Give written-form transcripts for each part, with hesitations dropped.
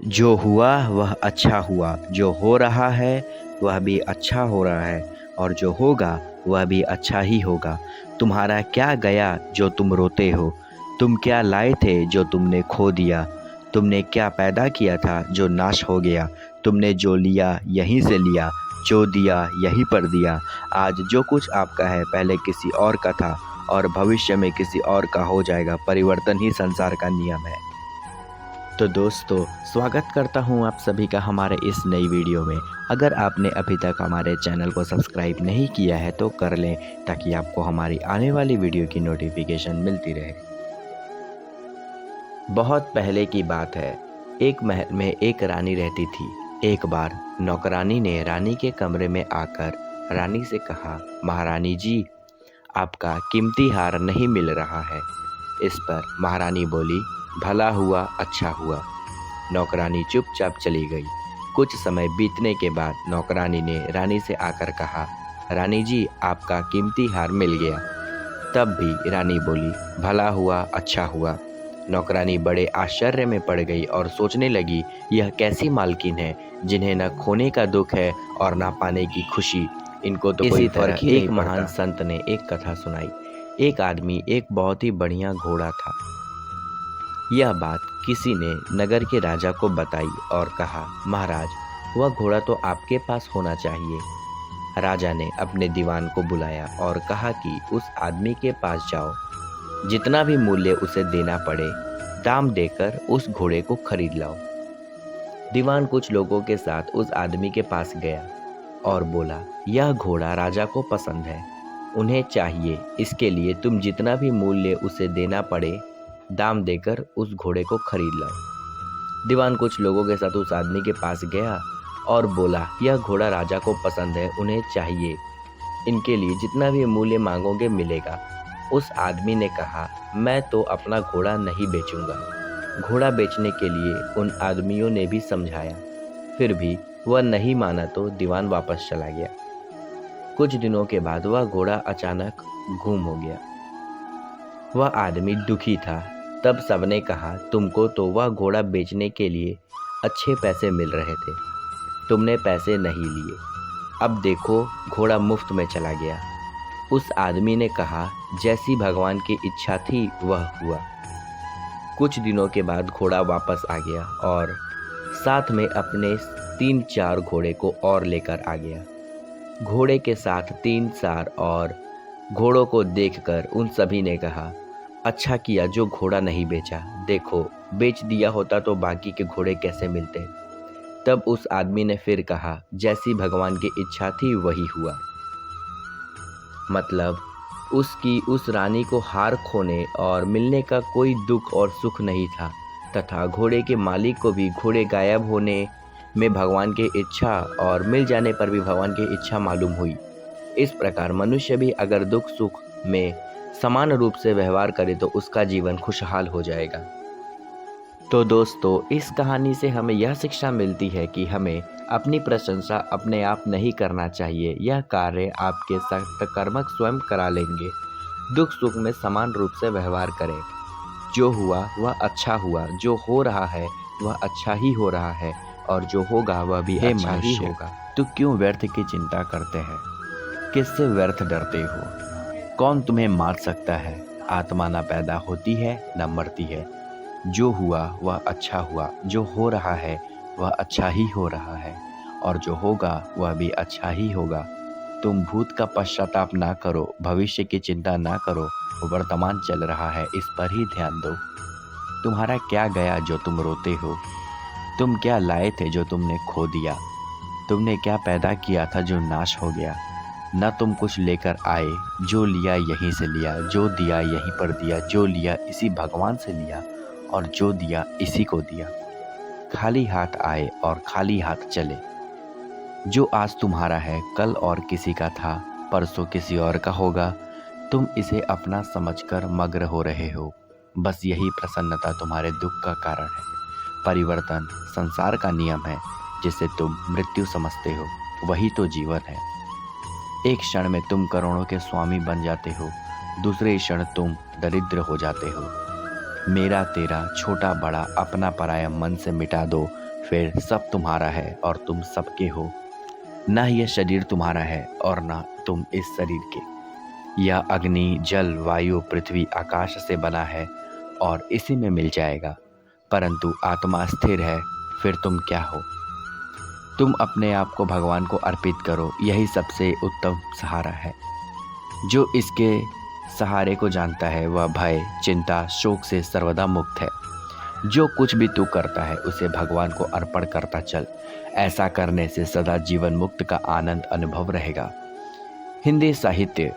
जो हुआ वह अच्छा हुआ, जो हो रहा है वह भी अच्छा हो रहा है और जो होगा वह भी अच्छा ही होगा। तुम्हारा क्या गया जो तुम रोते हो? तुम क्या लाए थे जो तुमने खो दिया? तुमने क्या पैदा किया था जो नाश हो गया? तुमने जो लिया यहीं से लिया, जो दिया यहीं पर दिया। आज जो कुछ आपका है पहले किसी और का था और भविष्य में किसी और का हो जाएगा। परिवर्तन ही संसार का नियम है। तो दोस्तों, स्वागत करता हूं आप सभी का हमारे इस नई वीडियो में। अगर आपने अभी तक हमारे चैनल को सब्सक्राइब नहीं किया है तो कर लें, ताकि आपको हमारी आने वाली वीडियो की नोटिफिकेशन मिलती रहे। बहुत पहले की बात है। एक महल में एक रानी रहती थी। एक बार नौकरानी ने रानी के कमरे में आकर रानी से कहा, महारानी जी, आपका कीमती हार नहीं मिल रहा है। इस पर महारानी बोली, भला हुआ अच्छा हुआ। नौकरानी चुपचाप चली गई। कुछ समय बीतने के बाद नौकरानी ने रानी से आकर कहा, रानी जी, आपका कीमती हार मिल गया। तब भी रानी बोली, भला हुआ अच्छा हुआ। नौकरानी बड़े आश्चर्य में पड़ गई और सोचने लगी, यह कैसी मालकिन है जिन्हें न खोने का दुख है और न पाने की खुशी। इनको तो कोई फर्क ही नहीं पड़ता। एक महान संत ने एक कथा सुनाई। एक आदमी एक बहुत ही बढ़िया घोड़ा था। यह बात किसी ने नगर के राजा को बताई और कहा, महाराज, वह घोड़ा तो आपके पास होना चाहिए। राजा ने अपने दीवान को बुलाया और कहा कि उस आदमी के पास जाओ, जितना भी मूल्य उसे देना पड़े, दाम देकर उस घोड़े को खरीद लाओ। दीवान कुछ लोगों के साथ उस आदमी के पास गया और बोला, यह घोड़ा राजा को पसंद है, उन्हें चाहिए। इसके लिए तुम जितना भी मूल्य उसे देना पड़े, दाम देकर उस घोड़े को खरीद लाओ। दीवान कुछ लोगों के साथ उस आदमी के पास गया और बोला, यह घोड़ा राजा को पसंद है, उन्हें चाहिए। इनके लिए जितना भी मूल्य मांगोगे मिलेगा। उस आदमी ने कहा, मैं तो अपना घोड़ा नहीं बेचूंगा। घोड़ा बेचने के लिए उन आदमियों ने भी समझाया, फिर भी वह नहीं माना तो दीवान वापस चला गया। कुछ दिनों के बाद वह घोड़ा अचानक गुम हो गया। वह आदमी दुखी था। तब सबने कहा, तुमको तो वह घोड़ा बेचने के लिए अच्छे पैसे मिल रहे थे, तुमने पैसे नहीं लिए। अब देखो, घोड़ा मुफ्त में चला गया। उस आदमी ने कहा, जैसी भगवान की इच्छा थी वह हुआ। कुछ दिनों के बाद घोड़ा वापस आ गया और साथ में अपने 3-4 घोड़े को और लेकर आ गया। घोड़े के साथ 3 सार और घोड़ों को देखकर उन सभी ने कहा, अच्छा किया जो घोड़ा नहीं बेचा। देखो, बेच दिया होता तो बाकी के घोड़े कैसे मिलते। तब उस आदमी ने फिर कहा, जैसी भगवान की इच्छा थी वही हुआ। मतलब उसकी उस रानी को हार खोने और मिलने का कोई दुख और सुख नहीं था, तथा घोड़े के मालिक को भी घोड़े गायब होने में भगवान की इच्छा और मिल जाने पर भी भगवान की इच्छा मालूम हुई। इस प्रकार मनुष्य भी अगर दुख सुख में समान रूप से व्यवहार करे तो उसका जीवन खुशहाल हो जाएगा। तो दोस्तों, इस कहानी से हमें यह शिक्षा मिलती है कि हमें अपनी प्रशंसा अपने आप नहीं करना चाहिए। यह कार्य आपके सत्कर्मक स्वयं करा लेंगे। दुख सुख में समान रूप से व्यवहार करें। जो हुआ वह अच्छा हुआ, जो हो रहा है वह अच्छा ही हो रहा है और जो होगा वह भी अच्छा ही होगा। तो क्यों व्यर्थ की चिंता करते हैं? किससे व्यर्थ डरते हो? कौन तुम्हें मार सकता है? आत्मा न पैदा होती है न मरती है। जो हुआ वह अच्छा हुआ, जो हो रहा है वह अच्छा ही हो रहा है और जो होगा वह भी अच्छा ही होगा। तुम भूत का पश्चाताप ना करो, भविष्य की चिंता ना करो, वर्तमान चल रहा है, इस पर ही ध्यान दो। तुम्हारा क्या गया जो तुम रोते हो? तुम क्या लाए थे जो तुमने खो दिया? तुमने क्या पैदा किया था जो नाश हो गया? न तुम कुछ लेकर आए, जो लिया यहीं से लिया, जो दिया यहीं पर दिया, जो लिया इसी भगवान से लिया और जो दिया इसी को दिया। खाली हाथ आए और खाली हाथ चले। जो आज तुम्हारा है कल और किसी का था, परसों किसी और का होगा। तुम इसे अपना समझकर मग्न हो रहे हो। बस यही प्रसन्नता तुम्हारे दुख का कारण है। परिवर्तन संसार का नियम है। जिसे तुम मृत्यु समझते हो वही तो जीवन है। एक क्षण में तुम करोड़ों के स्वामी बन जाते हो, दूसरे क्षण तुम दरिद्र हो जाते हो। मेरा तेरा छोटा बड़ा अपना पराया मन से मिटा दो, फिर सब तुम्हारा है और तुम सबके हो। न यह शरीर तुम्हारा है और न तुम इस शरीर के। यह अग्नि, जल, वायु, पृथ्वी, आकाश से बना है और इसी में मिल जाएगा। परंतु आत्मा स्थिर है। फिर तुम क्या हो? तुम अपने आप को भगवान को अर्पित करो, यही सबसे उत्तम सहारा है। जो इसके सहारे को जानता है वह भय, चिंता, शोक से सर्वदा मुक्त है। जो कुछ भी तू करता है उसे भगवान को अर्पण करता चल। ऐसा करने से सदा जीवन मुक्त का आनंद अनुभव रहेगा। हिंदी साहित्य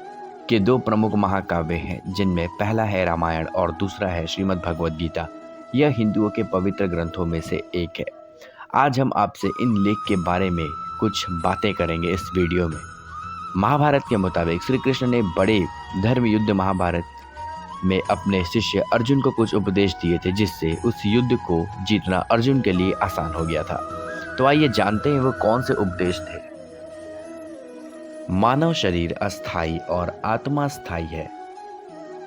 के दो प्रमुख महाकाव्य हैं, जिनमें पहला है रामायण और दूसरा है श्रीमद् भगवद गीता। यह हिंदुओं के पवित्र ग्रंथों में से एक है। आज हम आपसे इन लेख के बारे में कुछ बातें करेंगे इस वीडियो में। महाभारत के मुताबिक श्री कृष्ण ने बड़े धर्म युद्ध महाभारत में अपने शिष्य अर्जुन को कुछ उपदेश दिए थे, जिससे उस युद्ध को जीतना अर्जुन के लिए आसान हो गया था। तो आइए जानते हैं वो कौन से उपदेश थे। मानव शरीर अस्थाई और आत्मा स्थायी है।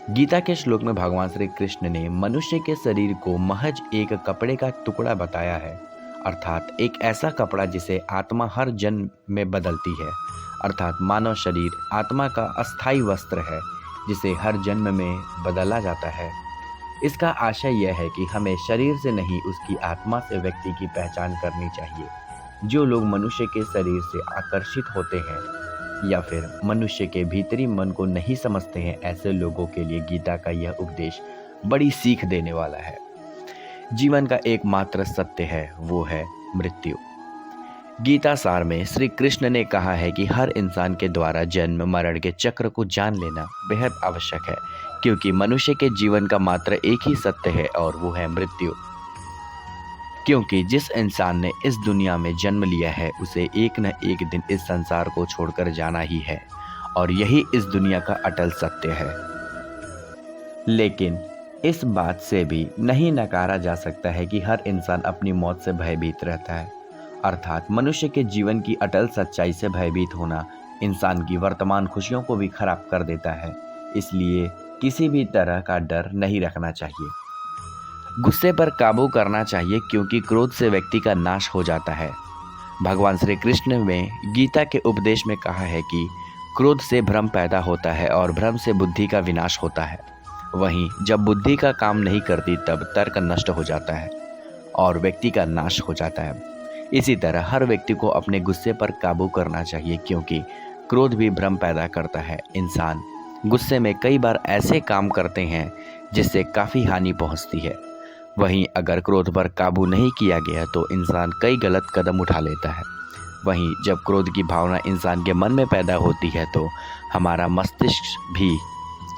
गीता के श्लोक में भगवान श्री कृष्ण ने मनुष्य के शरीर को महज एक कपड़े का टुकड़ा बताया है, अर्थात एक ऐसा कपड़ा जिसे आत्मा हर जन्म में बदलती है। अर्थात मानव शरीर आत्मा का अस्थाई वस्त्र है, जिसे हर जन्म में बदला जाता है। इसका आशय यह है कि हमें शरीर से नहीं, उसकी आत्मा से व्यक्ति की पहचान करनी चाहिए। जो लोग मनुष्य के शरीर से आकर्षित होते हैं या फिर मनुष्य के भीतरी मन को नहीं समझते हैं, ऐसे लोगों के लिए गीता का यह उपदेश बड़ी सीख देने वाला है। जीवन का एकमात्र सत्य है, वो है मृत्यु। गीता सार में श्री कृष्ण ने कहा है कि हर इंसान के द्वारा जन्म मरण के चक्र को जान लेना बेहद आवश्यक है, क्योंकि मनुष्य के जीवन का मात्र एक ही सत्य है और वो है मृत्यु। क्योंकि जिस इंसान ने इस दुनिया में जन्म लिया है उसे एक न एक दिन इस संसार को छोड़कर जाना ही है, और यही इस दुनिया का अटल सत्य है। लेकिन इस बात से भी नहीं नकारा जा सकता है कि हर इंसान अपनी मौत से भयभीत रहता है। अर्थात मनुष्य के जीवन की अटल सच्चाई से भयभीत होना इंसान की वर्तमान खुशियों को भी खराब कर देता है। इसलिए किसी भी तरह का डर नहीं रखना चाहिए। गुस्से पर काबू करना चाहिए, क्योंकि क्रोध से व्यक्ति का नाश हो जाता है। भगवान श्री कृष्ण ने गीता के उपदेश में कहा है कि क्रोध से भ्रम पैदा होता है और भ्रम से बुद्धि का विनाश होता है। वहीं जब बुद्धि का काम नहीं करती तब तर्क नष्ट हो जाता है और व्यक्ति का नाश हो जाता है। इसी तरह हर व्यक्ति को अपने गुस्से पर काबू करना चाहिए, क्योंकि क्रोध भी भ्रम पैदा करता है। इंसान गुस्से में कई बार ऐसे काम करते हैं जिससे काफ़ी हानि पहुंचती है। वहीं अगर क्रोध पर काबू नहीं किया गया तो इंसान कई गलत कदम उठा लेता है। वहीं जब क्रोध की भावना इंसान के मन में पैदा होती है तो हमारा मस्तिष्क भी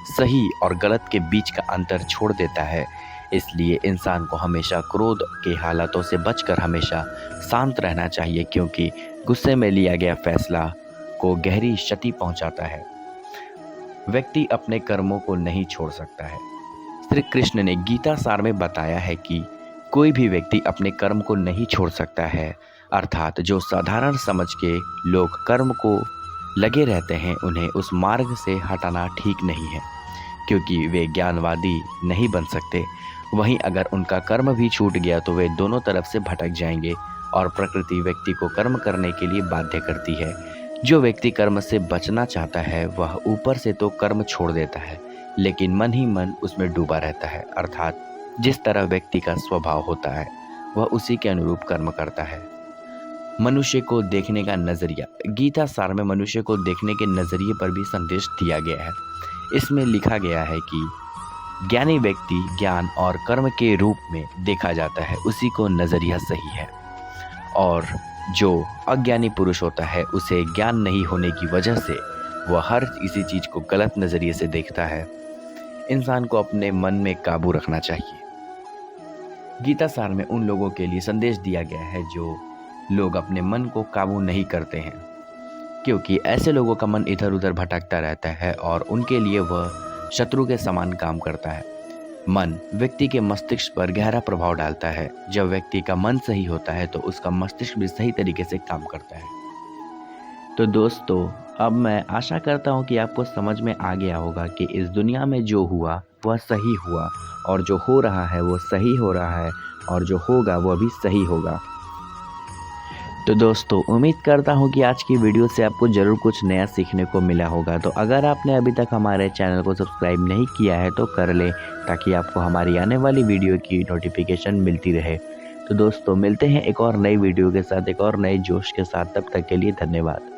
सही और गलत के बीच का अंतर छोड़ देता है। इसलिए इंसान को हमेशा क्रोध के हालातों से बचकर हमेशा शांत रहना चाहिए, क्योंकि गुस्से में लिया गया फैसला को गहरी क्षति पहुंचाता है। व्यक्ति अपने कर्मों को नहीं छोड़ सकता है। श्री कृष्ण ने गीता सार में बताया है कि कोई भी व्यक्ति अपने कर्म को नहीं छोड़ सकता है। अर्थात जो साधारण समझ के लोग कर्म को लगे रहते हैं उन्हें उस मार्ग से हटाना ठीक नहीं है, क्योंकि वे ज्ञानवादी नहीं बन सकते। वहीं अगर उनका कर्म भी छूट गया तो वे दोनों तरफ से भटक जाएंगे और प्रकृति व्यक्ति को कर्म करने के लिए बाध्य करती है। जो व्यक्ति कर्म से बचना चाहता है वह ऊपर से तो कर्म छोड़ देता है, लेकिन मन ही मन उसमें डूबा रहता है। अर्थात जिस तरह व्यक्ति का स्वभाव होता है वह उसी के अनुरूप कर्म करता है। मनुष्य को देखने का नजरिया। गीता सार में मनुष्य को देखने के नजरिए पर भी संदेश दिया गया है। इसमें लिखा गया है कि ज्ञानी व्यक्ति ज्ञान और कर्म के रूप में देखा जाता है, उसी को नजरिया सही है। और जो अज्ञानी पुरुष होता है उसे ज्ञान नहीं होने की वजह से वह हर किसी चीज को गलत नजरिए से देखता है। इंसान को अपने मन में काबू रखना चाहिए। गीता सार में उन लोगों के लिए संदेश दिया गया है जो लोग अपने मन को काबू नहीं करते हैं, क्योंकि ऐसे लोगों का मन इधर उधर भटकता रहता है और उनके लिए वह शत्रु के समान काम करता है। मन व्यक्ति के मस्तिष्क पर गहरा प्रभाव डालता है। जब व्यक्ति का मन सही होता है तो उसका मस्तिष्क भी सही तरीके से काम करता है। तो दोस्तों, अब मैं आशा करता हूँ कि आपको समझ में आ गया होगा कि इस दुनिया में जो हुआ वह सही हुआ, और जो हो रहा है वो सही हो रहा है, और जो होगा वह भी सही होगा। तो दोस्तों उम्मीद करता हूँ कि आज की वीडियो से आपको ज़रूर कुछ नया सीखने को मिला होगा। तो अगर आपने अभी तक हमारे चैनल को सब्सक्राइब नहीं किया है तो कर लें, ताकि आपको हमारी आने वाली वीडियो की नोटिफिकेशन मिलती रहे। तो दोस्तों मिलते हैं एक और नई वीडियो के साथ, एक और नए जोश के साथ। तब तक के लिए धन्यवाद।